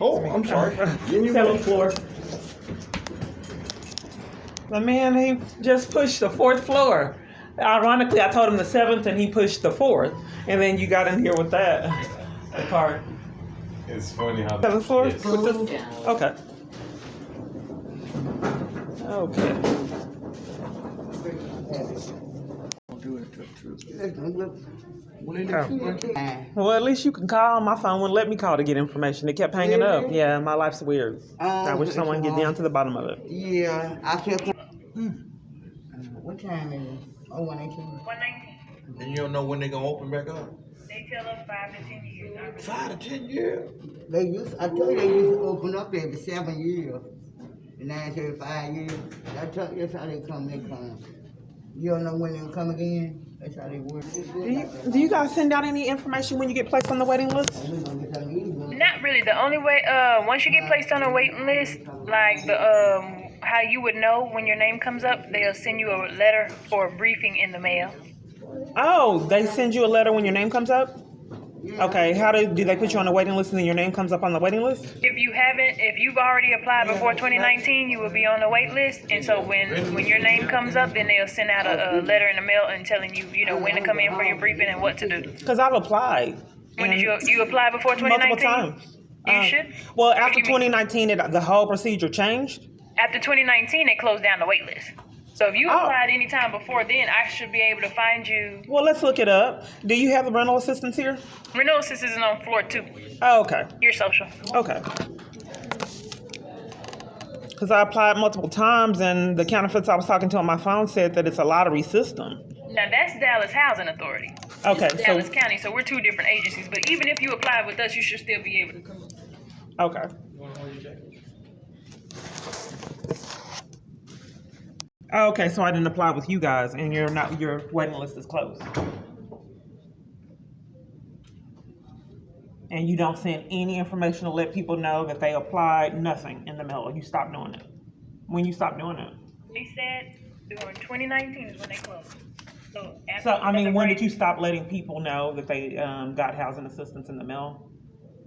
Oh, I'm sorry. Seventh floor. The man, he just pushed the fourth floor. Ironically, I told him the seventh and he pushed the fourth. And then you got in here with that card. It's funny how Seventh floor? Yes. With this? Okay. Okay. Well, at least you can call. My phone wouldn't let me call to get information. It kept hanging up. Yeah, my life's weird. I wish someone would get down to the bottom of it. Yeah, I kept. What time is it? Oh, 1:18. 119. And you don't know when they're gonna open back up? They tell us 5 to 10 years. 5 to 10 years. I told you they used to open up every 7 years. And now it's every 5 years. I told you that's how they come. You don't know when they'll come again? That's how they work. Do you guys send out any information when you get placed on the waiting list? Not really. The only way, once you get placed on a waiting list, like how you would know when your name comes up, they'll send you a letter or a briefing in the mail. Oh, they send you a letter when your name comes up? Okay, how do they put you on the waiting list and then your name comes up on the waiting list? If you've already applied before 2019, you will be on the wait list. And so when your name comes up, then they'll send out a letter in the mail and telling you, when to come in for your briefing and what to do. Because I've applied. When did you apply before 2019? Multiple times. You should. Well, after 2019, the whole procedure changed? After 2019, they closed down the wait list. So if you applied any time before then, I should be able to find you. Well, let's look it up. Do you have the rental assistance here? Renewal assistance is on floor 2. Oh, okay. Your social. Okay. Because I applied multiple times, and the counterfeits I was talking to on my phone said that it's a lottery system. Now, that's Dallas Housing Authority. Okay. It's Dallas County, so we're 2 different agencies. But even if you apply with us, you should still be able to come. Okay. Okay, so I didn't apply with you guys, and your waiting list is closed. And you don't send any information to let people know that they applied, nothing in the mail. You stopped doing it. When you stopped doing it? They said during 2019 is when they closed. When did you stop letting people know that they got housing assistance in the mail?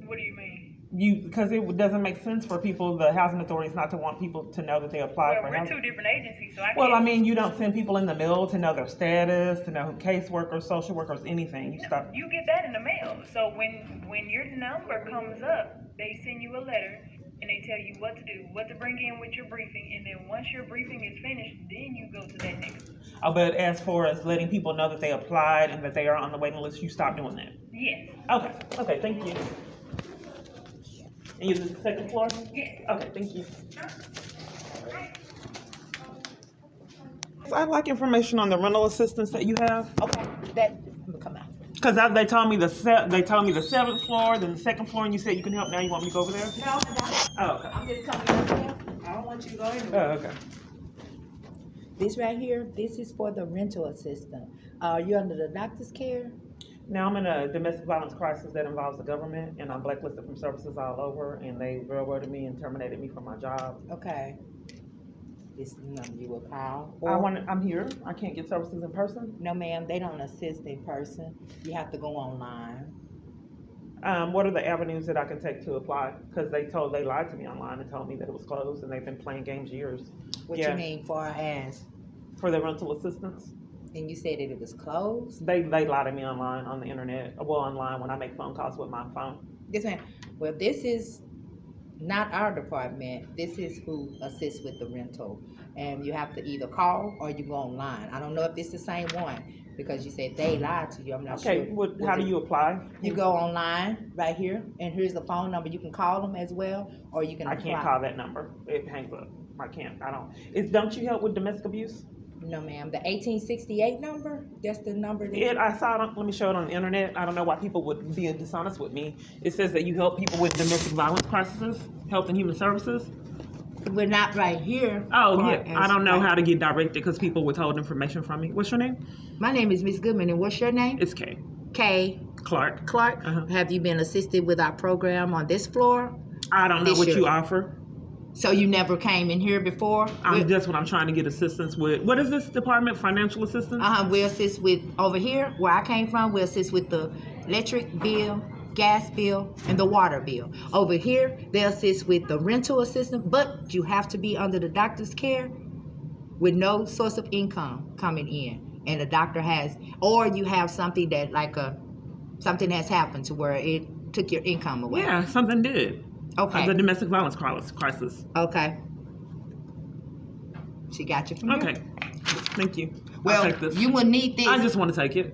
What do you mean? Because it doesn't make sense for the housing authorities not to want people to know that they applied for housing. We're 2 different agencies, so you don't send people in the mail to know their status, to know caseworkers, social workers, anything. You get that in the mail. So when your number comes up, they send you a letter and they tell you what to do, what to bring in with your briefing, and then once your briefing is finished, then you go to that next. Oh, but as far as letting people know that they applied and that they are on the waiting list, you stopped doing that? Yes. Okay, thank you. And you're the second floor? Yes. Okay, thank you. I'd like information on the rental assistance that you have. Okay, that will come out. Because they told me the 7th floor, then the 2nd floor, and you said you can help now. You want me to go over there? No, I don't. Oh, okay. I'm just coming up here. I don't want you to go anywhere. Oh, okay. This right here, this is for the rental assistant. You're under the doctor's care? Now I'm in a domestic violence crisis that involves the government, and I'm blacklisted from services all over, and they railroaded me and terminated me from my job. Okay. This number you will call? I'm here. I can't get services in person. No, ma'am, they don't assist in person. You have to go online. What are the avenues that I can take to apply? Because they lied to me online and told me that it was closed, and they've been playing games years. What you mean far as? For the rental assistance. And you said that it was closed? They lie to me online on the internet. Well, online when I make phone calls with my phone. Yes, ma'am. Well, this is not our department. This is who assists with the rental. And you have to either call or you go online. I don't know if it's the same one because you said they lied to you. I'm not sure. Okay, how do you apply? You go online right here, and here's the phone number. You can call them as well, or you can apply. I can't call that number. It hangs up. I can't. I don't. Don't you help with domestic abuse? No, ma'am. The 1868 number, that's the number. I saw it. Let me show it on the internet. I don't know why people would be dishonest with me. It says that you help people with domestic violence crises, health and human services. We're not right here. Oh, yeah. I don't know how to get directed because people withhold information from me. What's your name? My name is Miss Goodman, and what's your name? It's Kay. Kay. Clark. Clark. Have you been assisted with our program on this floor? I don't know what you offer. So you never came in here before? That's what I'm trying to get assistance with. What is this department? Financial assistance? We assist with, over here, where I came from, we assist with the electric bill, gas bill and the water bill. Over here, they assist with the rental assistance, but you have to be under the doctor's care with no source of income coming in. And the doctor has, or you have something that something has happened to where it took your income away. Yeah, something did. Okay. The domestic violence crisis. Okay. She got you from here. Okay. Thank you. I'll Well, take this. you will need this. I just want to take it.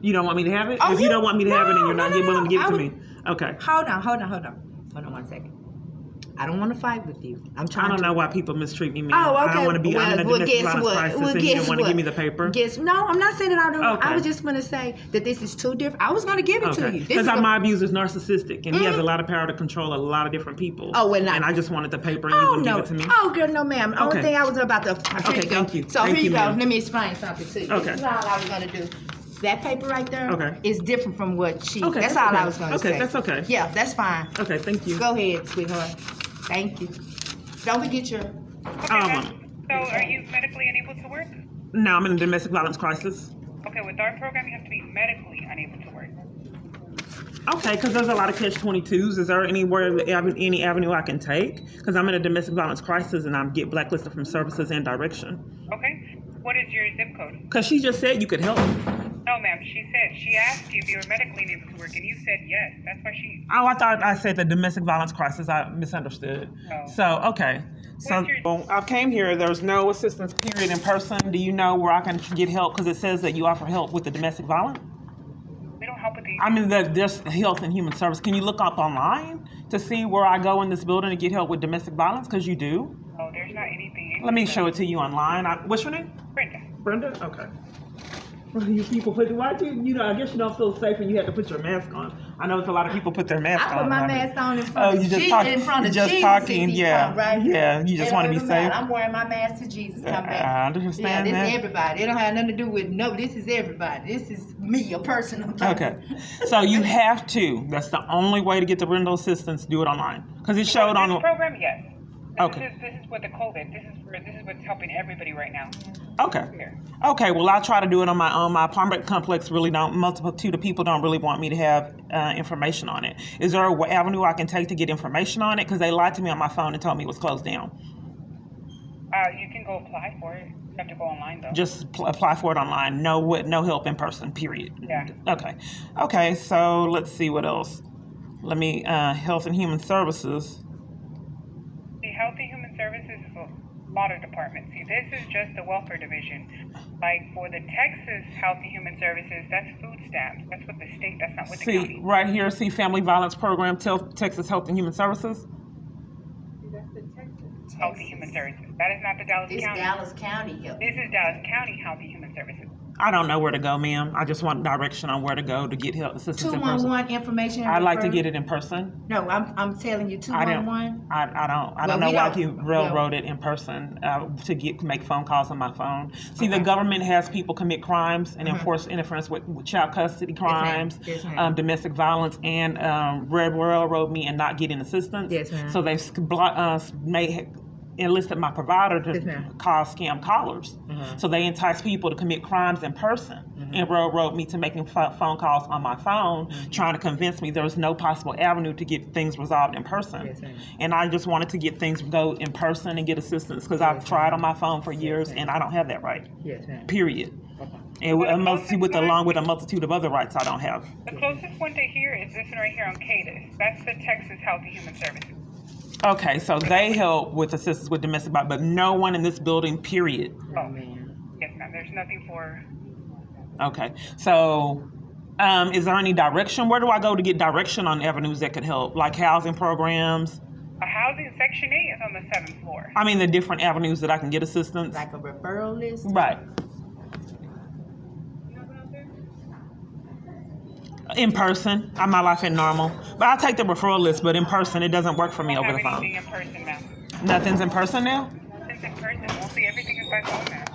You don't want me to have it? Oh, if you don't want me to have it and you're not no, willing to give it I to would- me. Okay. Hold on. Hold on 1 second. I don't want to fight with you. I'm trying I don't to know why people mistreat me, man. Oh, okay. I don't want to be. I'm in a domestic guess violence what? crisis, Well, and you guess don't want to what? give me the paper. No, I'm not saying that I don't. Okay. I was just going to say that this is two different. I was going to give it to Okay. you. This Because is my abuser's narcissistic, and he has Mhm. a lot of power to control a lot of different people. Oh, well, not- And I just wanted the paper, and you Oh wouldn't no! give it to me. Oh girl, no ma'am. The only Okay. thing I was about to. Okay, thank you. So Thank here you you, go. ma'am. Let me explain something to you. Okay. This is all I was going to do. That paper right there Okay. is different from what she. Okay, that's that's all I okay. was going to Okay, say. that's okay. Yeah, that's fine. Okay, thank you. Go ahead, sweetheart. Thank you. Don't forget your. So are you medically unable to work? No, I'm in a domestic violence crisis. Okay, with our program, you have to be medically unable to work. Okay, because there's a lot of catch-22s. Is there any avenue I can take? Because I'm in a domestic violence crisis and I get blacklisted from services and direction. Okay. What is your zip code? Because she just said you could help. No, ma'am. She asked you if you were medically unable to work, and you said yes. That's why she. Oh, I thought I said the domestic violence crisis. I misunderstood. Oh. So, okay. So, What's I came here. There's no assistance period in person. Do you know where I can get help? Because it says that you offer help with the domestic violence. We don't help with the. I mean, there's Health and Human Service. Can you look up online to see where I go in this building to get help with domestic violence? Because you do. Oh, there's not anything. Let me show it to you online. What's your name? Brenda. Brenda? Okay. You people why'd you I guess you don't feel safe and you had to put your mask on. I know it's a lot of people put their mask on. I put my around here. mask on in front of you just Jesus. talk- In front of just Jesus talking, if he yeah. come, right? Yeah, you just It wanna don't be even matter. safe. I'm wearing my mask till Jesus come back. I understand yeah, that. this is everybody. It don't have nothing to do with this is everybody. This is me, a person. Okay. So you have to. That's the only way to get the rental assistance. Do it online. Because it showed on This program, yes. Okay. This is with the COVID. This is what's helping everybody right now. Okay. Here. Okay, well, I'll try to do it on my own. My apartment complex multitude of people don't really want me to have information on it. Is there an avenue I can take to get information on it? Because they lied to me on my phone and told me it was closed down. You can go apply for it. You have to go online though. Just apply for it online. No help in person, period. Yeah. Okay. Okay, so let's see what else. Let me, Health and Human Services. The Health and Human Services is a lot of departments. See, this is just the welfare division. Like for the Texas Health and Human Services, that's food stamps. That's with the state. That's not with the See, county. right here, see Family Violence Program, Texas Health and Human Services. Health and Human Services. That is not the Dallas It's County. Dallas County here. This is Dallas County Health and Human Services. I don't know where to go, ma'am. I just want direction on where to go to get help assistance in person. 211 information. I'd like to referral. get it in person. No, I'm telling you, I 211. don't Well, know we why don't- you railroad it in person to make phone calls on my phone. See, the Okay. government has people commit crimes and enforce interference with child custody crimes, Yes, ma'am. domestic violence, and railroad me and not getting assistance. Yes, ma'am. So they've enlisted my provider Yes, to ma'am. call scam callers. So they entice people to commit crimes in person and railroad me to making phone calls on my phone, trying to convince me there's no possible avenue to get things resolved in person. Yes, ma'am. And I just wanted to get things go in person and get assistance because I've tried on my phone for years and I don't have that right. Yes, ma'am. Period. And along with a multitude of other rights I don't have. The closest one to here is this one right here on Cadis. That's the Texas Health and Human Services. Okay, so they help with assistance with domestic violence, but no one in this building, period. Oh, man. Yes, ma'am. There's nothing for. Okay, so is there any direction? Where do I go to get direction on avenues that could help, like housing programs? A housing Section 8 is on the 7th floor. I mean, the different avenues that I can get assistance. Like a referral list? Right. In person, my life is normal. But I take the referral list, but in person, it doesn't work for me over the Have phone. anything in person, ma'am. Nothing's in person now? It's in person. Mostly everything is by phone now.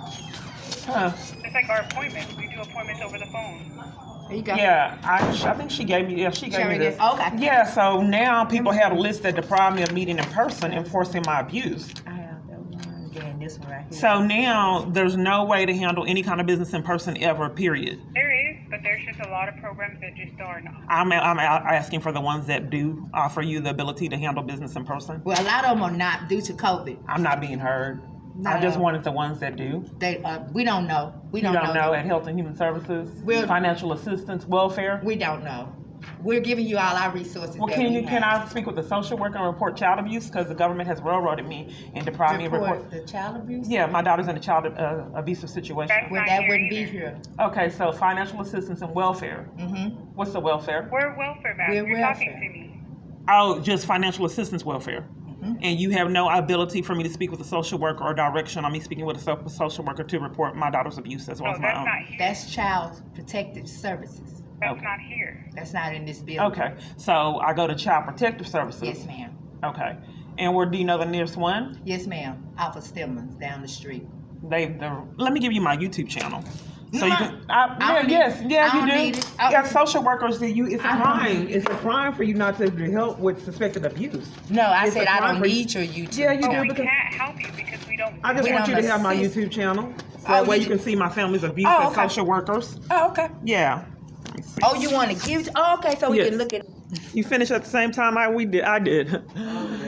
Huh. Just like our appointments. We do appointments over the phone. There you go. Yeah, I think she gave me, she gave me already this. did. Okay. Yeah, so now people have a list that deprive me of meeting in person, enforcing my abuse. I have that one. Then this one right here. So now there's no way to handle any kind of business in person ever, period. There is. But there's just a lot of programs that just are not. I'm asking for the ones that do offer you the ability to handle business in person. Well, a lot of them are not due to COVID. I'm not being heard. I No. just wanted the ones that do. We don't know. We You don't don't know at Health and Human Services, We're- financial assistance, welfare. We don't know. We're giving you all our resources. Well, that can we you can have. I speak with the social worker and report child abuse because the government has railroaded me and deprived me of report. report the child abuse? Yeah, my daughter's in a child abusive situation. That's Well, not that here wouldn't be either. here. Okay, so financial assistance and welfare. Mm-hmm. What's the welfare? We're welfare back. We're You're welfare. talking to me. Oh, just financial assistance welfare. Mm-hmm. And you have no ability for me to speak with a social worker or direction on me speaking with a social worker to report my daughter's abuse as well No, as my that's own. not here. That's Child Protective Services. That's Okay. not here. That's not in this building. Okay, so I go to Child Protective Services. Yes, ma'am. Okay, and where do you know the nearest one? Yes, ma'am. Off of Stillman's down the street. Let me give you my YouTube channel. So you No, can, I don't need yes, it. yeah, I you don't do. need it. Yeah, social workers, it's a I don't crime. need it. It's a crime for you not to help with suspected abuse. No, I It's said a I crime don't for you. need your YouTube. Yeah, you But do we because can't help you because we don't. I just We want you don't to have my assist. YouTube channel. So Oh, that way you you can see my family's abuse Oh, as okay. social workers. Oh, okay. Yeah. Oh, you want to give? Oh, okay. So we Yes. can look at. You finished at the same time I did.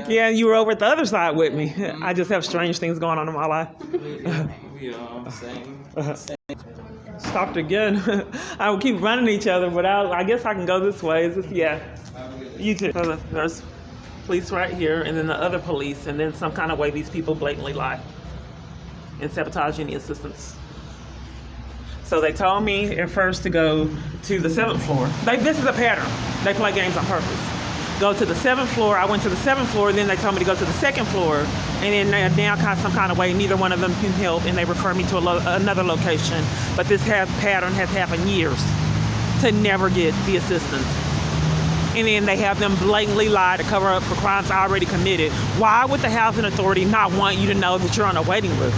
Yeah, you were over at the other side with me. I just have strange things going on in my life. We are same. Stopped again. I would keep running each other, but I guess I can go this way. Yeah. You too. So there's police right here, and then the other police, and then some kind of way these people blatantly lie and sabotage any assistance. So they told me at first to go to the 7th floor. This is a pattern. They play games on purpose. Go to the 7th floor. I went to the 7th floor. Then they told me to go to the 2nd floor. And then now some kind of way, neither one of them can help. And they refer me to another location. But this pattern has happened years to never get the assistance. And then they have them blatantly lie to cover up for crimes already committed. Why would the housing authority not want you to know that you're on a waiting list?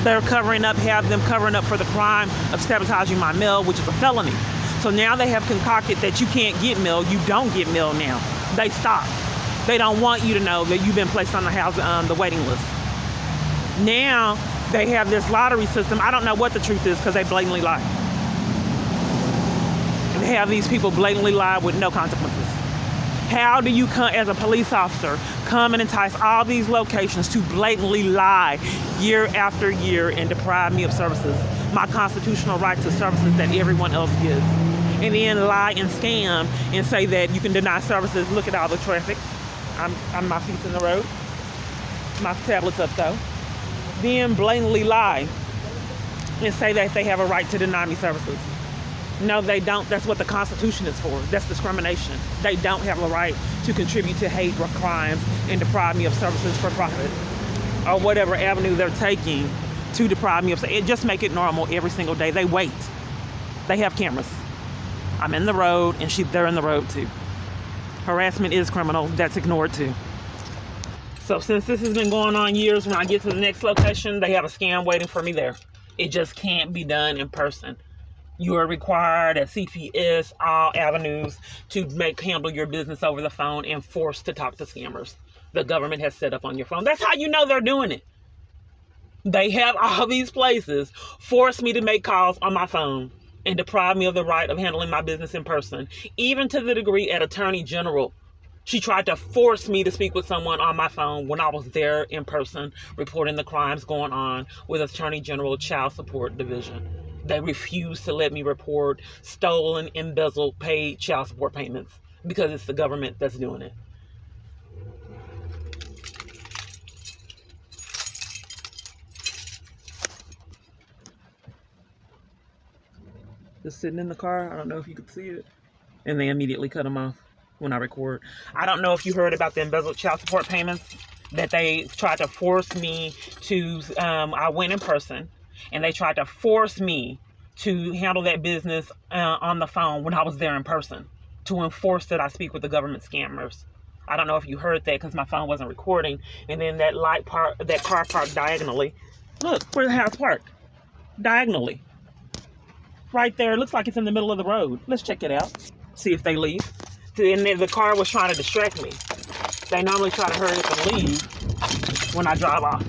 They're have them covering up for the crime of sabotaging my mail, which is a felony. So now they have concocted that you can't get mail. You don't get mail now. They stop. They don't want you to know that you've been placed on the waiting list. Now they have this lottery system. I don't know what the truth is because they blatantly lie. They have these people blatantly lie with no consequences. How do you come as a police officer come and entice all these locations to blatantly lie year after year and deprive me of services, my constitutional right to services that everyone else gives, and then lie and scam and say that you can deny services? Look at all the traffic. I'm my feet's in the road. My tablet's up though. Then blatantly lie and say that they have a right to deny me services. No, they don't. That's what the Constitution is for. That's discrimination. They don't have a right to contribute to hate or crimes and deprive me of services for profit or whatever avenue they're taking to deprive me of. It just make it normal every single day. They wait. They have cameras. I'm in the road and they're in the road too. Harassment is criminal. That's ignored too. So since this has been going on years, when I get to the next location, they have a scam waiting for me there. It just can't be done in person. You are required at CPS, all avenues, to handle your business over the phone and forced to talk to scammers. The government has set up on your phone. That's how you know they're doing it. They have all these places force me to make calls on my phone and deprive me of the right of handling my business in person. Even to the degree at Attorney General, she tried to force me to speak with someone on my phone when I was there in person reporting the crimes going on with Attorney General Child Support Division. They refused to let me report stolen, embezzled, paid child support payments because it's the government that's doing it. Just sitting in the car. I don't know if you could see it. And they immediately cut them off when I record. I don't know if you heard about the embezzled child support payments that they tried to force me to. I went in person. And they tried to force me to handle that business on the phone when I was there in person, to enforce that I speak with the government scammers. I don't know if you heard that because my phone wasn't recording. And then that car parked diagonally. Look, where the house parked. Diagonally. Right there. It looks like it's in the middle of the road. Let's check it out. See if they leave. And then the car was trying to distract me. They normally try to hurry up and leave when I drive off.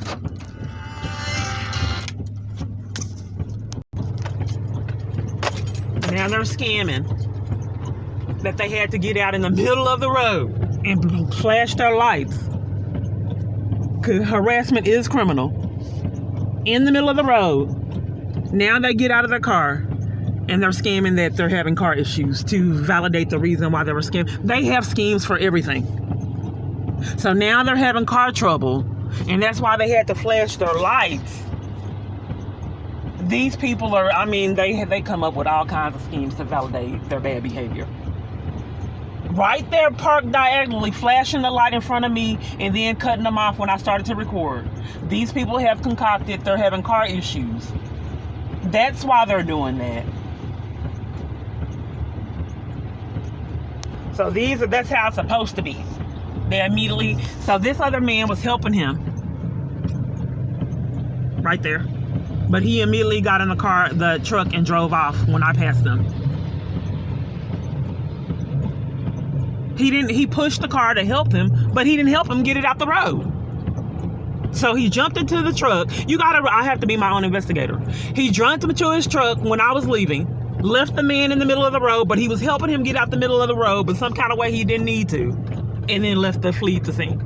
And Now they're scamming that they had to get out in the middle of the road and flash their lights. 'Cause harassment is criminal. In the middle of the road. Now they get out of their car and they're scamming that they're having car issues to validate the reason why they were scammed. They have schemes for everything. So now they're having car trouble, and that's why they had to flash their lights. These people are, I mean, they come up with all kinds of schemes to validate their bad behavior. Right there, parked diagonally, flashing the light in front of me, and then cutting them off when I started to record. These people have concocted they're having car issues. That's why they're doing that. So that's how it's supposed to be. They immediately, so this other man was helping him. Right there. But he immediately got in the truck and drove off when I passed them. He pushed the car to help him, but he didn't help him get it out the road. So he jumped into the truck. I have to be my own investigator. He jumped into his truck when I was leaving, left the man in the middle of the road, but he was helping him get out the middle of the road, but some kind of way he didn't need to, and then left to flee the scene.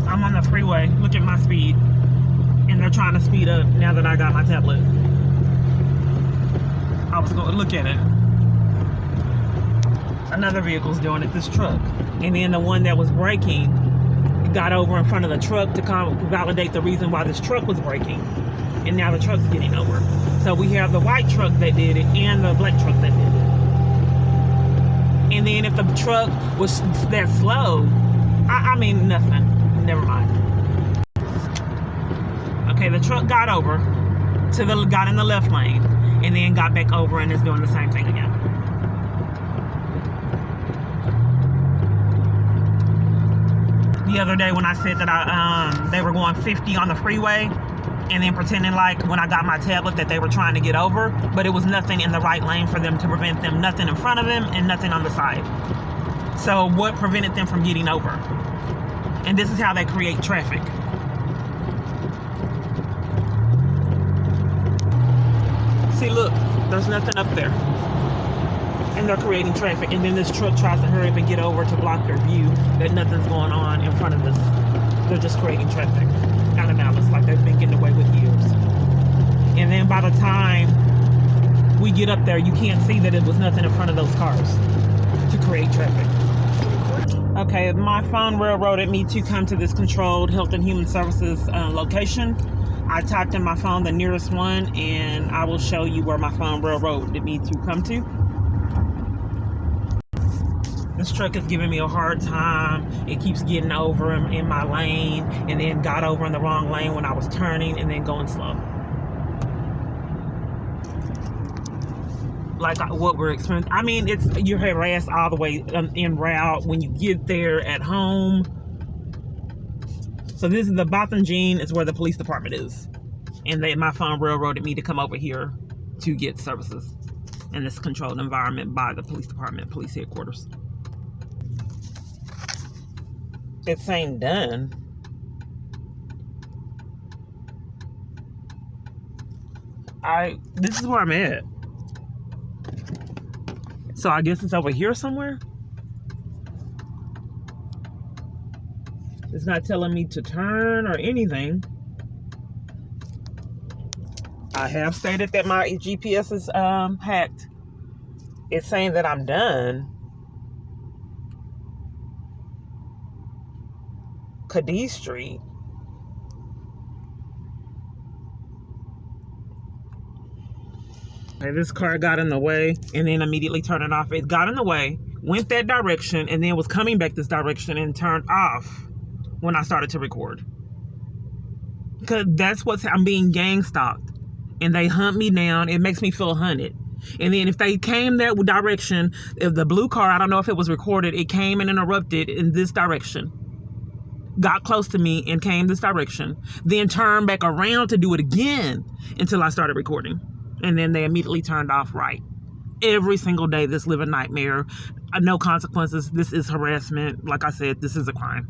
I'm on the freeway. Look at my speed. And they're trying to speed up now that I got my tablet. I was going to look at it. Another vehicle's doing it, this truck. And then the one that was braking got over in front of the truck to validate the reason why this truck was braking. And now the truck's getting over. So we have the white truck that did it and the black truck that did it. And then if the truck was that slow, I mean nothing. Never mind. Okay, the truck got over got in the left lane and then got back over and is doing the same thing again. The other day when I said that they were going 50 on the freeway and then pretending like when I got my tablet that they were trying to get over, but it was nothing in the right lane for them to prevent them, nothing in front of them and nothing on the side. So what prevented them from getting over? And this is how they create traffic. See, look, there's nothing up there. And they're creating traffic. And then this truck tries to hurry up and get over to block their view that nothing's going on in front of this. They're just creating traffic out of malice, like they've been getting away with years. And then by the time we get up there, you can't see that it was nothing in front of those cars to create traffic. Okay, my phone railroaded me to come to this controlled Health and Human Services location. I typed in my phone the nearest one, and I will show you where my phone railroaded me to come to. This truck is giving me a hard time. It keeps getting over in my lane, and then got over in the wrong lane when I was turning, and then going slow. Like what we're experiencing. I mean, you're harassed all the way en route when you get there at home. So this is the Botham Jean is where the police department is. And my phone railroaded me to come over here to get services in this controlled environment by the police department, police headquarters. It's saying done. This is where I'm at. So I guess it's over here somewhere. It's not telling me to turn or anything. I have stated that my GPS is hacked. It's saying that I'm done. Cadiz Street. Okay, this car got in the way and then immediately turned it off. It got in the way, went that direction, and then was coming back this direction and turned off when I started to record. Because that's I'm being gang stalked. And they hunt me down. It makes me feel hunted. And then if they came that direction, if the blue car, I don't know if it was recorded, it came and interrupted in this direction. Got close to me and came this direction. Then turned back around to do it again until I started recording. And then they immediately turned off right. Every single day, this living nightmare. No consequences. This is harassment. Like I said, this is a crime.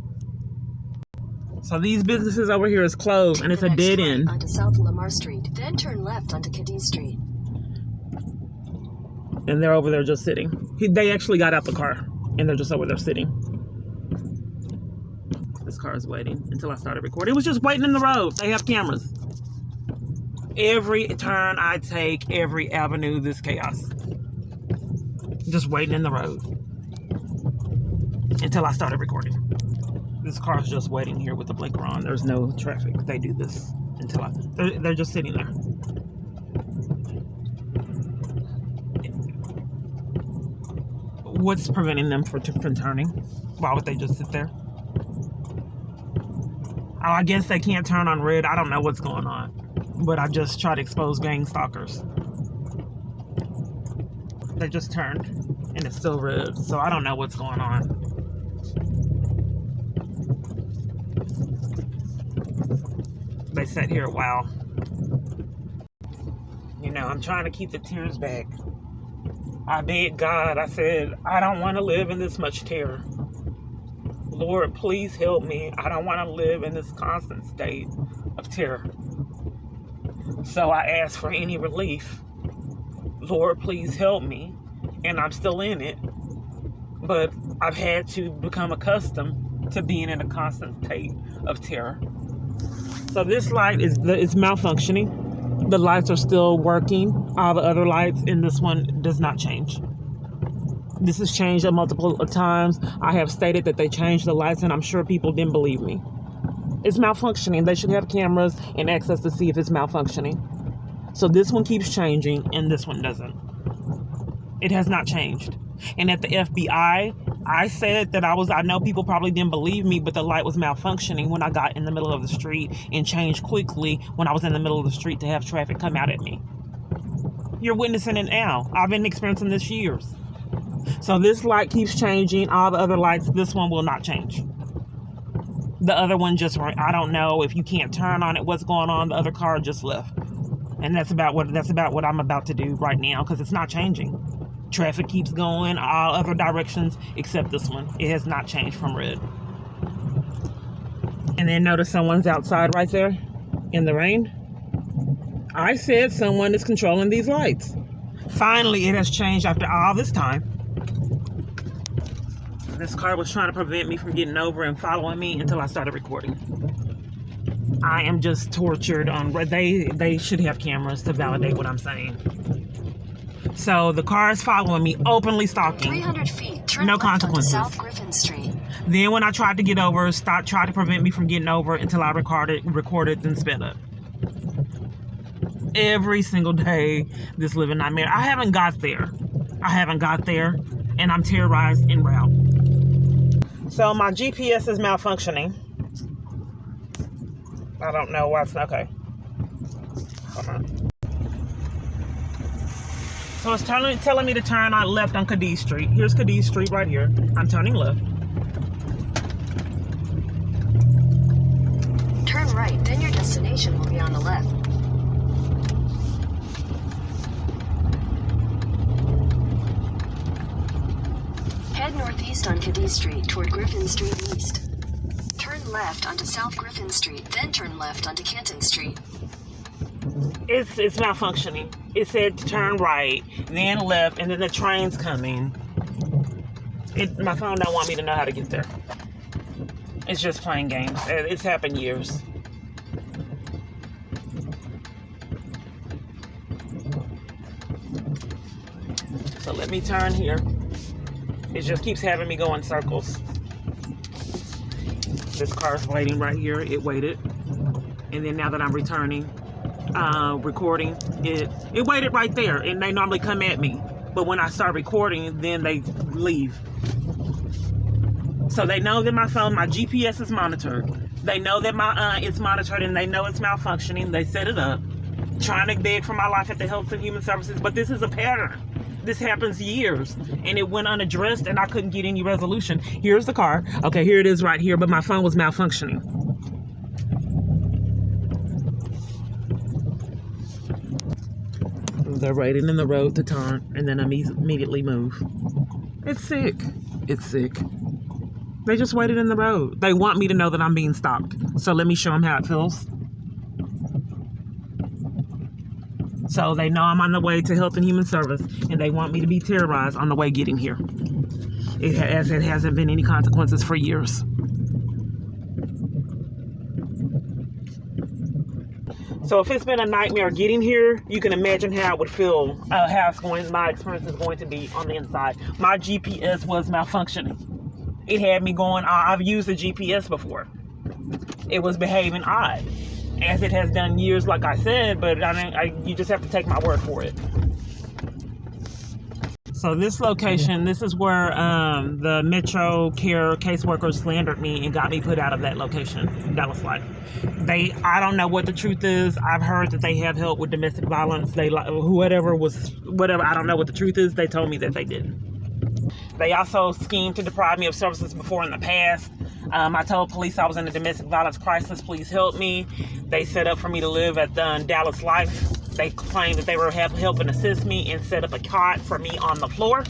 So these businesses over here is closed, and it's a dead end. Onto South Lamar Street, then turn left onto Cadiz Street. And they're over there just sitting. They actually got out the car, and they're just over there sitting. This car is waiting until I started recording. It was just waiting in the road. They have cameras. Every turn I take, every avenue, this chaos. Just waiting in the road until I started recording. This car is just waiting here with the blinker on. There's no traffic. They do this until they're just sitting there. What's preventing them from turning? Why would they just sit there? Oh, I guess they can't turn on red. I don't know what's going on. But I just try to expose gang stalkers. They just turned and it's still red. So I don't know what's going on. They sat here a while. You know, I'm trying to keep the tears back. I begged God. I said, I don't want to live in this much terror. Lord, please help me. I don't want to live in this constant state of terror. So I asked for any relief. Lord, please help me. And I'm still in it. But I've had to become accustomed to being in a constant state of terror. So this light is malfunctioning. The lights are still working. All the other lights in this one does not change. This has changed multiple times. I have stated that they changed the lights, and I'm sure people didn't believe me. It's malfunctioning. They should have cameras and access to see if it's malfunctioning. So this one keeps changing, and this one doesn't. It has not changed. And at the FBI, I said that I know people probably didn't believe me, but the light was malfunctioning when I got in the middle of the street and changed quickly when I was in the middle of the street to have traffic come out at me. You're witnessing it now. I've been experiencing this years. So this light keeps changing. All the other lights, this one will not change. The other one just, I don't know if you can't turn on it, what's going on. The other car just left. And that's about what I'm about to do right now, because it's not changing. Traffic keeps going all other directions except this one. It has not changed from red. And then notice someone's outside right there in the rain. I said someone is controlling these lights. Finally, it has changed after all this time. This car was trying to prevent me from getting over and following me until I started recording. I am just tortured on they should have cameras to validate what I'm saying. So the car is following me, openly stalking. 300 feet, turn no left onto consequences. South Griffin Street. Then when I tried to get over, tried to prevent me from getting over until I recorded, then sped up. Every single day, this living nightmare. I haven't got there, and I'm terrorized en route. So my GPS is malfunctioning. I don't know why it's not okay. Hold on. So it's telling me to turn on left on Cadiz Street. Here's Cadiz Street right here. I'm turning left. Turn right, then your destination will be on the left. Head northeast on Cadiz Street toward Griffin Street East. Turn left onto South Griffin Street, then turn left onto Canton Street. It's malfunctioning. It said to turn right, then left, and then the train's coming. My phone don't want me to know how to get there. It's just playing games. It's happened years. So let me turn here. It just keeps having me go in circles. This car's waiting right here. It waited. And then now that I'm returning, recording, it waited right there. And they normally come at me. But when I start recording, then they leave. So they know that my phone, my GPS is monitored. They know that it's monitored, and they know it's malfunctioning. They set it up. Trying to beg for my life at the Health and Human Services. But this is a pattern. This happens years, and it went unaddressed, and I couldn't get any resolution. Here's the car. Okay, here it is right here, but my phone was malfunctioning. They're waiting in the road to turn, and then immediately move. It's sick. It's sick. They just waited in the road. They want me to know that I'm being stopped. So let me show them how it feels. So they know I'm on the way to Health and Human Service, and they want me to be terrorized on the way getting here. As it hasn't been any consequences for years. So if it's been a nightmare getting here, you can imagine how it would feel, my experience is going to be on the inside. My GPS was malfunctioning. It had me going, I've used the GPS before. It was behaving odd, as it has done years, like I said, but you just have to take my word for it. So this location, this is where the Metro Care caseworkers slandered me and got me put out of that location, Dallas Life. I don't know what the truth is. I've heard that they have help with domestic violence. Whatever, I don't know what the truth is. They told me that they didn't. They also schemed to deprive me of services before in the past. I told police I was in a domestic violence crisis. Please help me. They set up for me to live at Dallas Life. They claimed that they were helping assist me and set up a cot for me on the floor.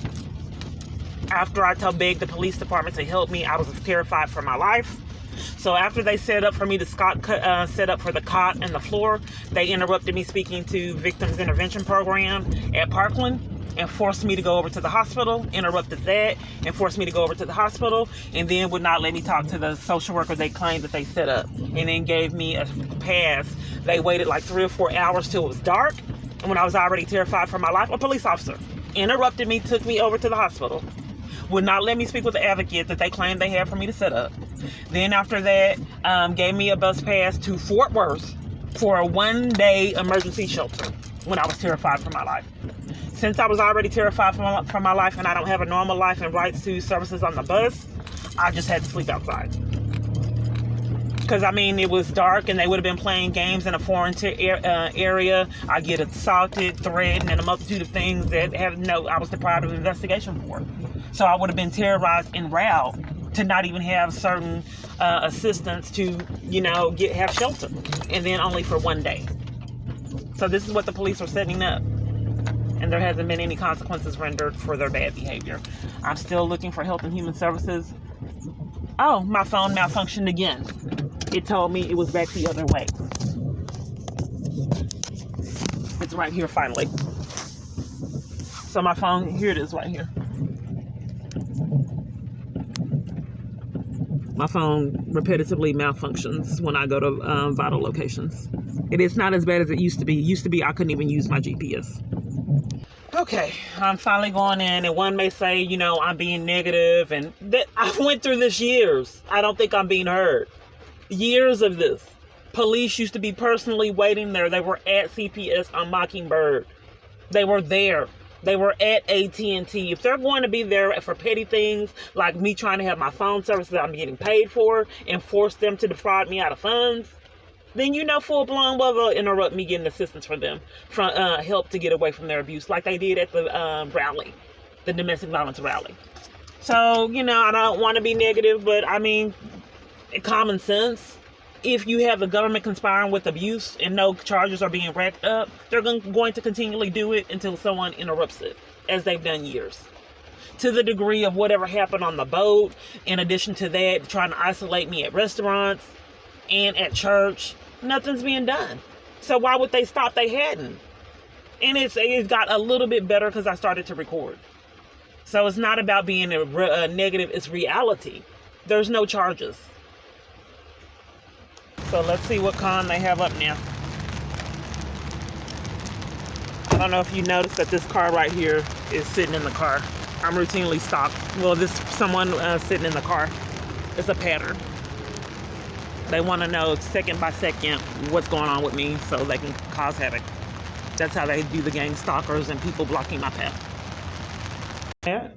After I begged the police department to help me, I was terrified for my life. So after they set up for me to set up for the cot and the floor, they interrupted me speaking to Victims Intervention Program at Parkland and forced me to go over to the hospital, interrupted that, and forced me to go over to the hospital, and then would not let me talk to the social worker they claimed that they set up, and then gave me a pass. They waited like 3 or 4 hours till it was dark, and when I was already terrified for my life, a police officer interrupted me, took me over to the hospital, would not let me speak with the advocate that they claimed they had for me to set up. Then after that, gave me a bus pass to Fort Worth for a 1-day emergency shelter when I was terrified for my life. Since I was already terrified for my life and I don't have a normal life and rights to services on the bus, I just had to sleep outside. Because, it was dark and they would have been playing games in a foreign area. I get assaulted, threatened, and a multitude of things that I was deprived of investigation for. So I would have been terrorized en route to not even have certain assistance to, have shelter. And then only for 1 day. So this is what the police are setting up. And there hasn't been any consequences rendered for their bad behavior. I'm still looking for Health and Human Services. Oh, my phone malfunctioned again. It told me it was back the other way. It's right here finally. So my phone, here it is right here. My phone repetitively malfunctions when I go to vital locations. It is not as bad as it used to be. It used to be I couldn't even use my GPS. Okay, I'm finally going in, and one may say, I'm being negative, and I went through this years. I don't think I'm being heard. Years of this. Police used to be personally waiting there. They were at CPS on Mockingbird. They were there. They were at AT&T. If they're going to be there for petty things like me trying to have my phone service that I'm getting paid for and force them to defraud me out of funds, then full blown well they'll interrupt me getting assistance from them, from help to get away from their abuse, like they did at the rally, the domestic violence rally. So I don't want to be negative, but common sense. If you have the government conspiring with abuse and no charges are being racked up, they're going to continually do it until someone interrupts it, as they've done years. To the degree of whatever happened on the boat, in addition to that, trying to isolate me at restaurants and at church, nothing's being done. So why would they stop? They hadn't. And it got a little bit better because I started to record. So it's not about being a negative, it's reality. There's no charges. So let's see what con they have up now. I don't know if you noticed that this car right here is sitting in the car. I'm routinely stopped. Well, someone sitting in the car. It's a pattern. They want to know second by second what's going on with me so they can cause havoc. That's how they do the gang stalkers and people blocking my path. Yeah?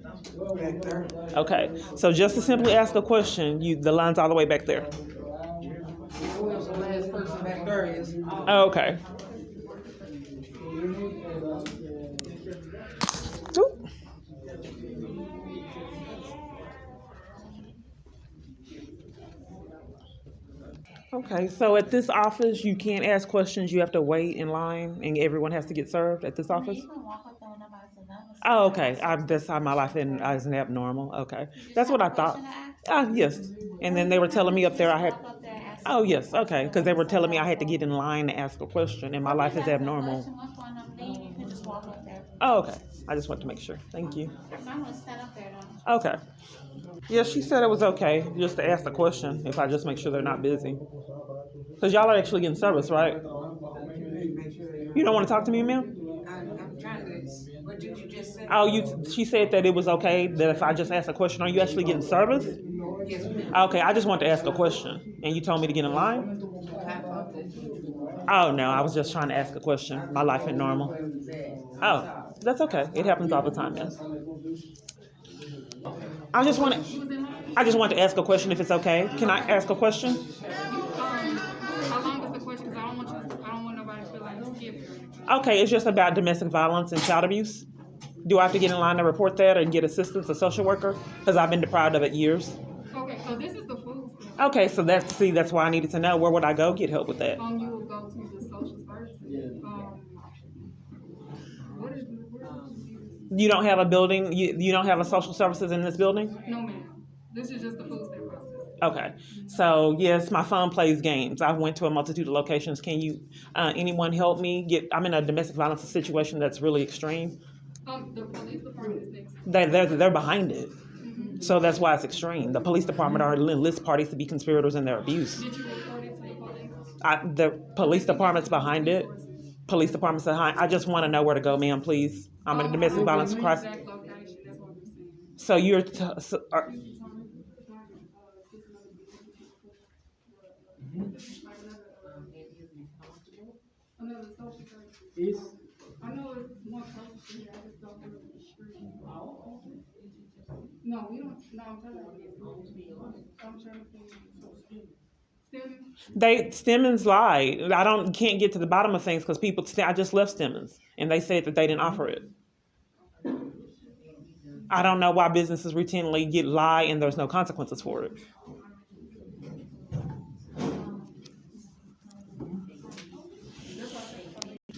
Okay, so just to simply ask a question, the line's all the way back there. Whoever's the last person back there is. Oh, okay. Oop. Okay, so at this office, you can't ask questions. You have to wait in line, and everyone has to get served at this office? You can walk up there when nobody's around. Oh, okay. That's how my life isn't abnormal. Okay. That's what I thought. Question to ask? Yes. And then they were telling me up there I had. Oh yes, okay. Because they were telling me I had to get in line to ask a question, and my life is abnormal. Once one of them leave, you can just walk up there. Oh, okay. I just want to make sure. Thank you. I'm gonna stand up there though. Okay. Yeah, she said it was okay just to ask the question if I just make sure they're not busy. Because y'all are actually getting service, right? You don't want to talk to me, ma'am? I'm trying to, what did you just say? Oh, she said that it was okay that if I just ask a question, are you actually getting service? Yes, ma'am. Okay, I just want to ask a question. And you told me to get in line? Oh, no, I was just trying to ask a question. My life ain't normal. Oh, that's okay. It happens all the time, yes. I just want to ask a question if it's okay. Can I ask a question? How long is the question? Because I don't want nobody to feel like it's skipping. Okay, it's just about domestic violence and child abuse. Do I have to get in line to report that or get assistance, a social worker? Because I've been deprived of it years. Okay, so this is the food stamp. Okay, so that's why I needed to know. Where would I go get help with that? You will go to the social services. Where is You don't have a building, you don't have a social services in this building? No, ma'am. This is just the food stamp process. Okay, so yes, my phone plays games. I've went to a multitude of locations. Can you, anyone help me I'm in a domestic violence situation that's really extreme. The police department is next. They're behind it. So that's why it's extreme. The police department are enlist parties to be conspirators in their abuse. Did you report it to the police? The police department's behind it. Police department's behind. I just want to know where to go, ma'am, please. I'm in a domestic violence crisis. Exact location, that's what I'm saying. So you're, Another social services. I know it's more close to here, I just don't know the street. No, we don't, no, I'm telling you. I'm trying to think. Stemmons lied. Can't get to the bottom of things because I just left Stemmons and they said that they didn't offer it. I don't know why businesses routinely lie and there's no consequences for it.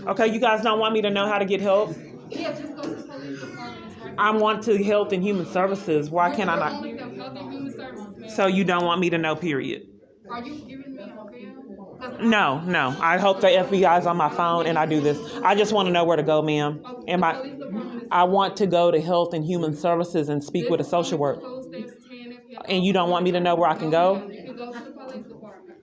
Okay, you guys don't want me to know how to get help? Yeah, just go to the police department. I want to Health and Human Services. Why can't I not? Only them Health and Human Services, ma'am. So you don't want me to know, period? Are you giving me a bill? No. I hope the FBI's on my phone and I do this. I just want to know where to go, ma'am. I want to go to Health and Human Services and speak with a social worker. And you don't want me to know where I can go? You can go to the police department.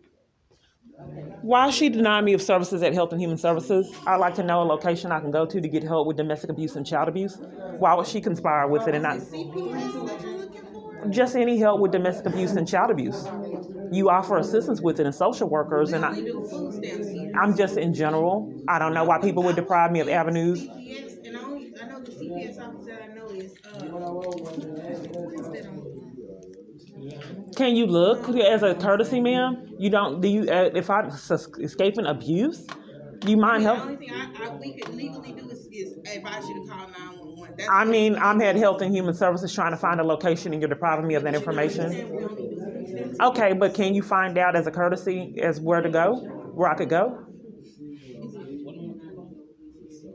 Why is she denying me of services at Health and Human Services? I'd like to know a location I can go to get help with domestic abuse and child abuse. Why would she conspire with it and not? Just any help with domestic abuse and child abuse. You offer assistance with it and social workers, and I'm just in general. I don't know why people would deprive me of avenues. CPS, and I know the CPS officer I know is, what is that on? Can you look as a courtesy, ma'am? If I'm escaping abuse, do you mind The help? only thing we could legally do is advise you to call 911. That's I'm at Health and Human Services trying to find a location and you're depriving me of that information. we don't need to do food stamps. Okay, but can you find out as a courtesy as where to go, where I could go?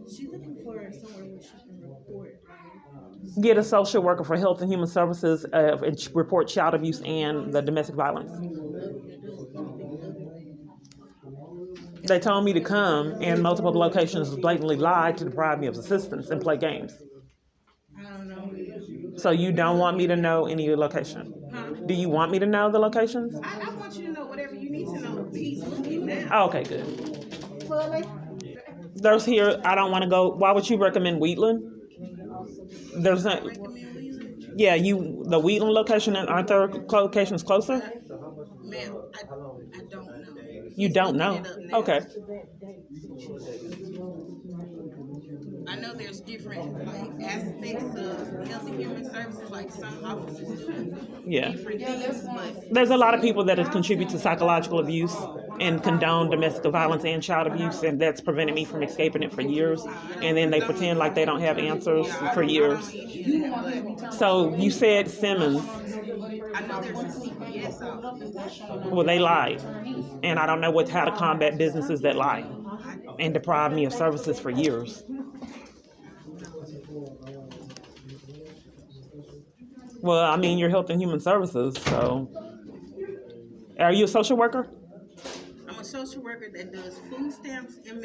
She's looking for somewhere where she can report. Get a social worker for Health and Human Services and report child abuse and the domestic violence. They told me to come, and multiple locations blatantly lied to deprive me of assistance and play games. I don't know. So you don't want me to know any location? Huh? Do you want me to know the locations? I want you to know whatever you need to know. He's looking now. Oh, okay, good. There's here. I don't want to go. Why would you recommend Wheatland? There's not. Yeah, the Wheatland location, and aren't there locations closer? Ma'am, I don't know. You don't know? Okay. I know there's different aspects of Health and Human Services, like some offices do Yeah. different things, but There's a lot of people that contribute to psychological abuse and condone domestic violence and child abuse, and that's prevented me from escaping it for years. And then they pretend like they don't have answers for years. So you said Simmons. I know there's a CPS office. Well, they lied, and I don't know how to combat businesses that lie and deprive me of services for years. Well, I mean, you're Health and Human Services, so. Are you a social worker? I'm a social worker that does food stamps and